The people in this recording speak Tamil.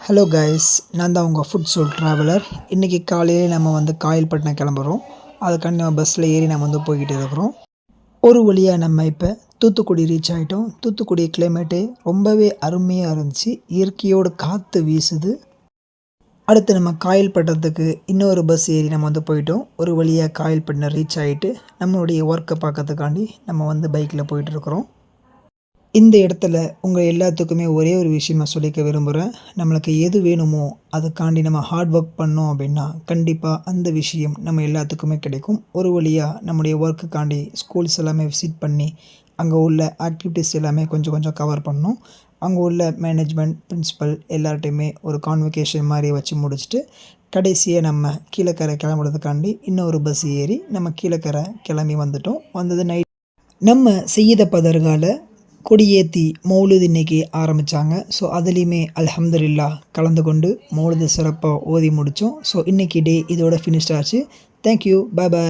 ஹலோ கைஸ், நான் தான் உங்கள் ஃபுட் சோல் ட்ராவலர். இன்றைக்கி காலையில் நம்ம காயல்பட்டினம் கிளம்புறோம். அதுக்காண்டி நம்ம பஸ்ஸில் ஏறி நம்ம போய்கிட்டு இருக்கிறோம். ஒரு வழியாக நம்ம இப்போ தூத்துக்குடி ரீச் ஆகிட்டோம். தூத்துக்குடி கிளைமேட்டு ரொம்பவே அருமையாக இருந்துச்சு. இயற்கையோடு காற்று வீசுது. அடுத்து நம்ம காயல்பட்டினத்துக்கு இன்னொரு பஸ் ஏறி நம்ம போயிட்டோம். ஒரு வழியாக காயல்பட்டினம் ரீச் ஆகிட்டு நம்மளுடைய ஒர்க்கை பார்க்கறதுக்காண்டி நம்ம பைக்கில் போயிட்டுருக்குறோம். இந்த இடத்துல உங்கள் எல்லாத்துக்குமே ஒரே ஒரு விஷயம் நான் சொல்லிக்க விரும்புகிறேன். நம்மளுக்கு எது வேணுமோ அதுக்காண்டி நம்ம ஹார்ட் ஒர்க் பண்ணோம் அப்படின்னா கண்டிப்பாக அந்த விஷயம் நம்ம எல்லாத்துக்குமே கிடைக்கும். ஒரு வழியாக நம்முடைய ஒர்க்குக்காண்டி ஸ்கூல்ஸ் எல்லாமே விசிட் பண்ணி அங்கே உள்ள ஆக்டிவிட்டீஸ் எல்லாமே கொஞ்சம் கவர் பண்ணோம். அங்கே உள்ள மேனேஜ்மெண்ட், பிரின்சிபல் எல்லார்ட்டையுமே ஒரு கான்வெகேஷன் மாதிரி வச்சு முடிச்சுட்டு கடைசியாக நம்ம கீழக்கரை கிளம்புறதுக்காண்டி இன்னொரு பஸ் ஏறி நம்ம கீழக்கரை கிளம்பி வந்துட்டோம். வந்தது நைட் நம்ம செய்யத பதர்கால கொடியேற்றி மௌலுது இன்றைக்கி ஆரம்பித்தாங்க. ஸோ அதுலேயுமே அல்ஹம்துலில்லாஹ் கலந்து கொண்டு மௌலுது சிறப்பாக ஓதி முடித்தோம். ஸோ இன்றைக்கி டே இதோட ஃபினிஷ்ட் ஆச்சு. தேங்க்யூ, பாய் பாய்.